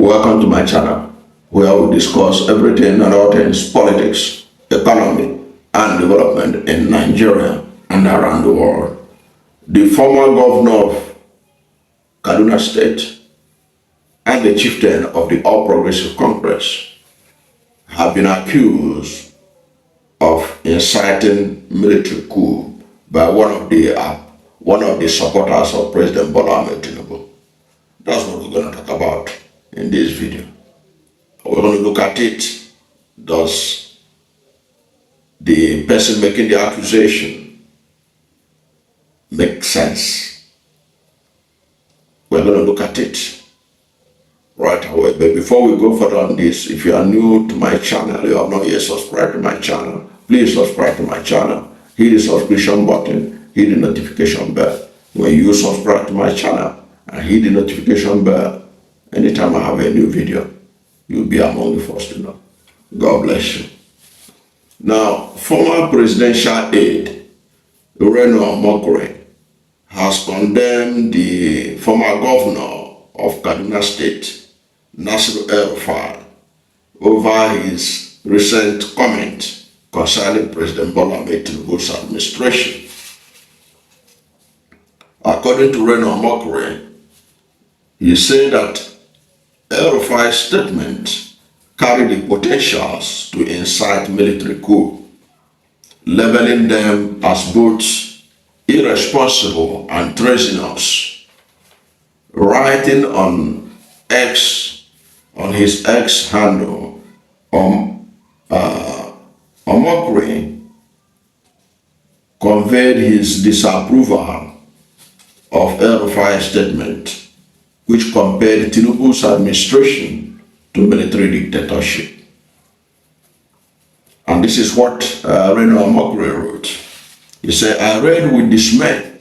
Welcome to my channel, where we discuss everything and all things politics, economy, and development in Nigeria and around the world. The former governor of Kaduna State and the chieftain of the All Progressive Congress have been accused of inciting military coup by one of the supporters of President Bola Ahmed Tinubu. That's what we're going to talk about in this video. We're going to look at it. Does the person making the accusation make sense? We're going to look at it right away. But before we go further on this, if you are new to my channel, you have not yet subscribed to my channel, please subscribe to my channel. Hit the subscription button, hit the notification bell. When you subscribe to my channel and hit the notification bell, anytime I have a new video, you'll be among the first to know. God bless you. Now, former presidential aide, Reno Omokri, has condemned the former governor of Kaduna State, Nasiru El-Rufai, over his recent comment concerning President Bola Ahmed Tinubu's administration. According to Reno Omokri, he said that El-Rufai's statement carried the potentials to incite military coup, labeling them as both irresponsible and treasonous. Writing on his X handle, Omokri conveyed his disapproval of El-Rufai's statement, which compared Tinubu's administration to military dictatorship. And this is what Reno Omokri wrote. He said, I read with dismay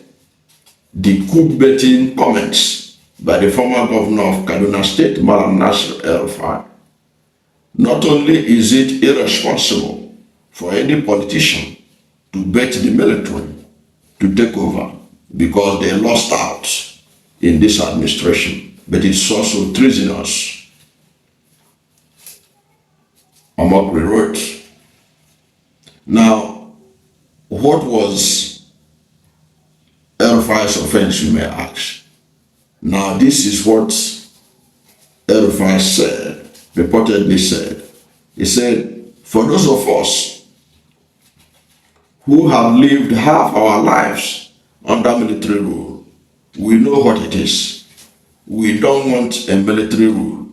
the coup-baiting comments by the former governor of Kaduna State, Malam El-Rufai. Not only is it irresponsible for any politician to bait the military to take over because they lost out in this administration, but it's also treasonous. Omokri wrote. Now, what was El-Rufai's offense, you may ask? Now, this is what El-Rufai said, reportedly said. He said, for those of us who have lived half our lives under military rule, we know what it is. We don't want a military rule,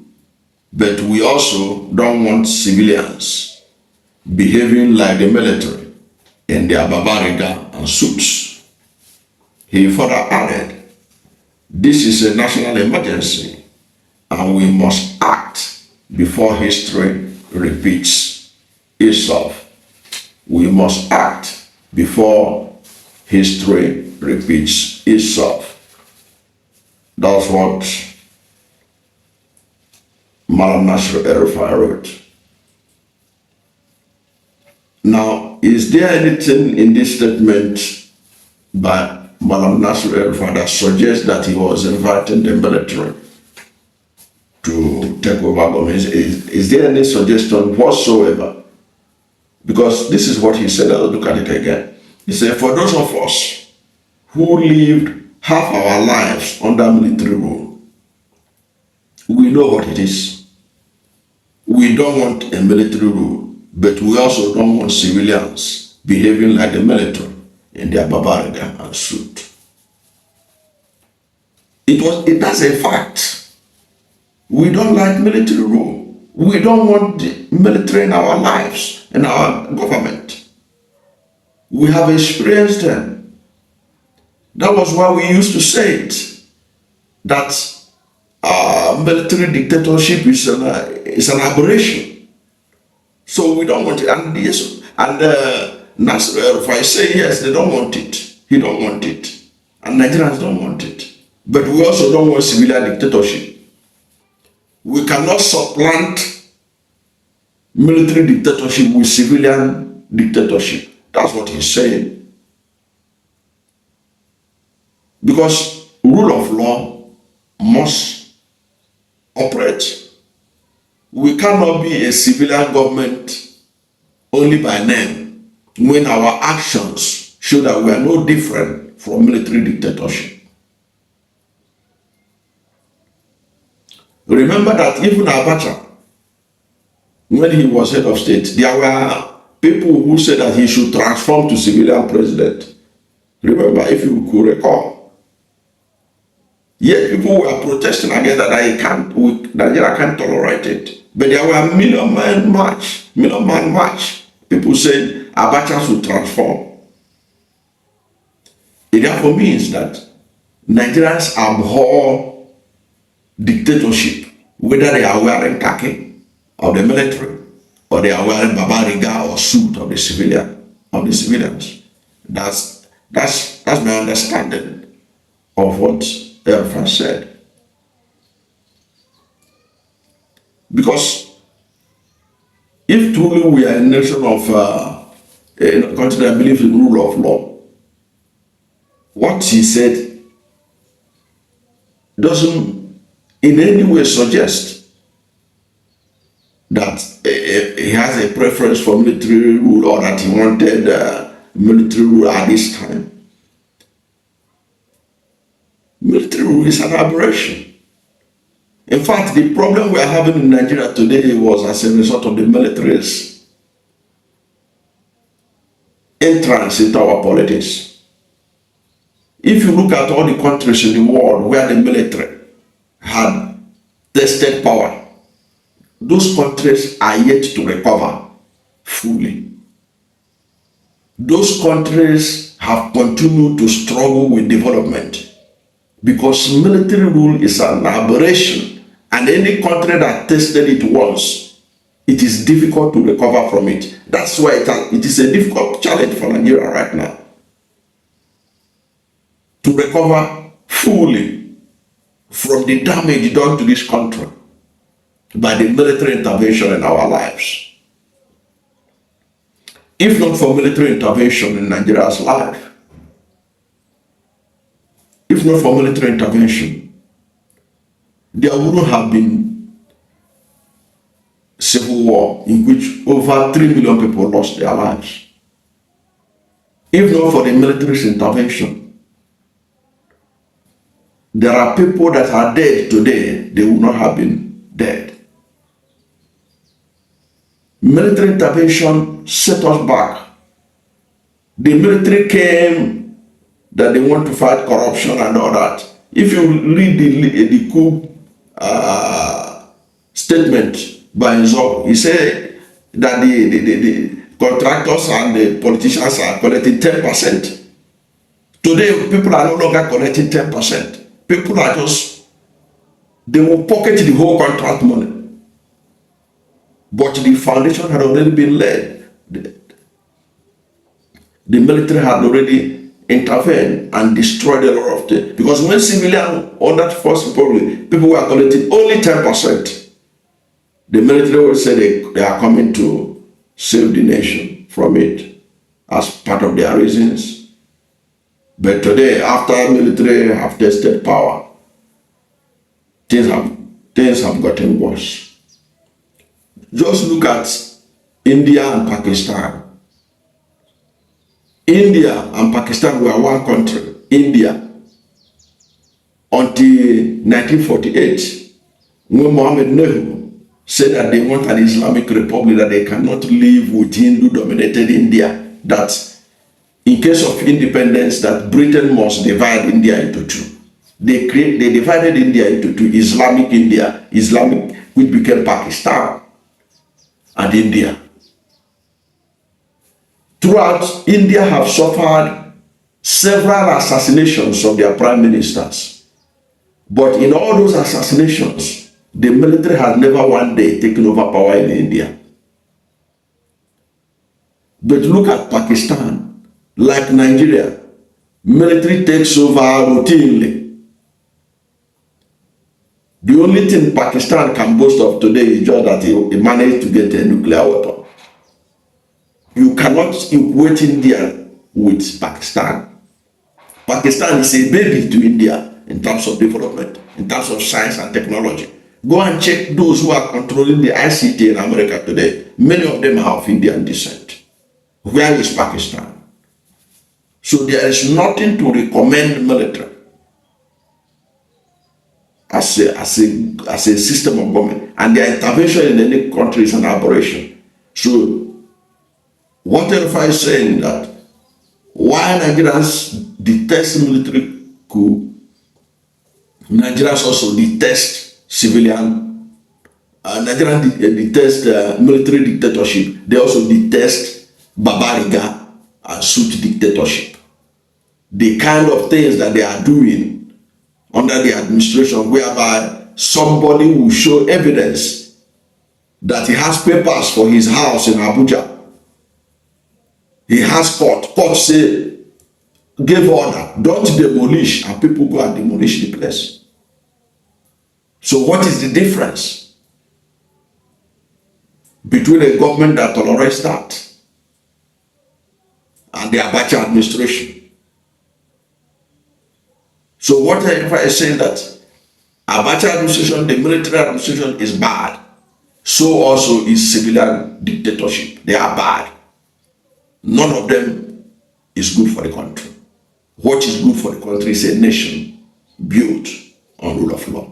but we also don't want civilians behaving like the military in their barbariga and suits. He further added, this is a national emergency and we must act before history repeats itself. We must act before history repeats itself. That's what Malam El-Rufai wrote. Now, is there anything in this statement by Malam El-Rufai that suggests that he was inviting the military to take over government? Is there any suggestion whatsoever? Because this is what he said. I'll look at it again. He said, for those of us who lived half our lives under military rule, we know what it is. We don't want a military rule, but we also don't want civilians behaving like the military in their barbariga and suit. That's a fact. We don't like military rule. We don't want the military in our lives, in our government. We have experienced them. That was why we used to say it, that military dictatorship is an aberration. So we don't want it. And yes, Nasiru El-Rufai say yes, they don't want it. He don't want it. And Nigerians don't want it. But we also don't want civilian dictatorship. We cannot supplant military dictatorship with civilian dictatorship. That's what he's saying. Because rule of law must operate we cannot be a civilian government only by name when our actions show that we are no different from military dictatorship. Remember that even Abacha, when he was head of state, there were people who said that he should transform to civilian president. Remember, if you could recall. Yet people were protesting against that Nigeria can't tolerate it. But there were million man march. People said Abacha should transform. It therefore means that Nigerians abhor dictatorship, whether they are wearing khaki of the military or they are wearing babariga or suit of the civilians. That's my understanding of what El-Rufai said. Because if truly we are a nation of a country that believes in rule of law, what he said doesn't in any way suggest that he has a preference for military rule or that he wanted military rule at this time. Military rule is an aberration. In fact, the problem we are having in Nigeria today was as a result of the military's entrance into our politics. If you look at all the countries in the world where the military had tested power, those countries are yet to recover fully. Those countries have continued to struggle with development because military rule is an aberration, and any country that tested it once, it is difficult to recover from it. That's why it is a difficult challenge for Nigeria right now to recover fully from the damage done to this country by the military intervention in our lives. If not for military intervention in Nigeria's life, if not for military intervention, there wouldn't have been civil war in which over 3 million people lost their lives. If not for the military's intervention, there are people that are dead today, they would not have been dead. Military intervention set us back. The military came that they want to fight corruption and all that. If you read the COUP statement by Nasiru, he said that the contractors and the politicians are collecting 10%. Today, people are no longer collecting 10%. People are they will pocket the whole contract money. But the foundation had already been laid. The military had already intervened and destroyed a lot of things. Because when civilian or that first republic, people were collecting only 10%. The military will say they are coming to save the nation from it as part of their reasons. But today, after military have tested power, things have gotten worse. Just look at India and Pakistan. India and Pakistan were one country. India, until 1948, when Mohammed Nehru said that they want an Islamic republic, that they cannot live with Hindu-dominated India, that in case of independence, that Britain must divide India into two. They divided India into two: Islamic India, which became Pakistan, and India. Throughout, India have suffered several assassinations of their prime ministers. But in all those assassinations, the military has never one day taken over power in India. But look at Pakistan. Like Nigeria, military takes over routinely. The only thing Pakistan can boast of today is just that he managed to get a nuclear weapon. You cannot equate India with Pakistan. Pakistan is a baby to India in terms of development, in terms of science and technology. Go and check those who are controlling the ICT in America today. Many of them are of Indian descent. Where is Pakistan? So there is nothing to recommend military as a system of government, and their intervention in any country is an aberration. So what El-Rufai is saying that why Nigerians detest military coup, Nigerians also detest civilian, Nigerians detest military dictatorship. They also detest Babariga and suit dictatorship. The kind of things that they are doing under the administration, whereby somebody will show evidence that he has papers for his house in Abuja. He has court say, give order, don't demolish, and people go and demolish the place. So what is the difference between a government that tolerates that and the Abacha administration? So what if I say that Abacha administration, the military administration is bad, so also is civilian dictatorship. They are bad. None of them is good for the country. What is good for the country is a nation built on rule of law.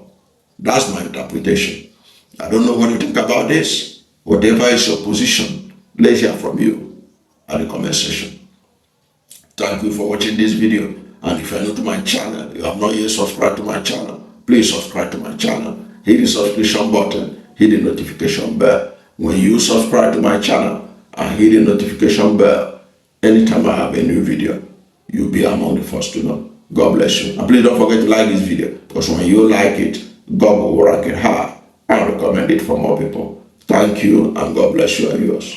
That's my interpretation. I don't know what you think about this. Whatever is your position, let's hear from you at the comment section. Thank you for watching this video. And if you are new to my channel, you have not yet subscribed to my channel, please subscribe to my channel. Hit the subscription button, hit the notification bell. When you subscribe to my channel and hit the notification bell, anytime I have a new video, you'll be among the first to know. God bless you. And please don't forget to like this video, because when you like it, God will rank it high and recommend it for more people. Thank you, and God bless you and yours.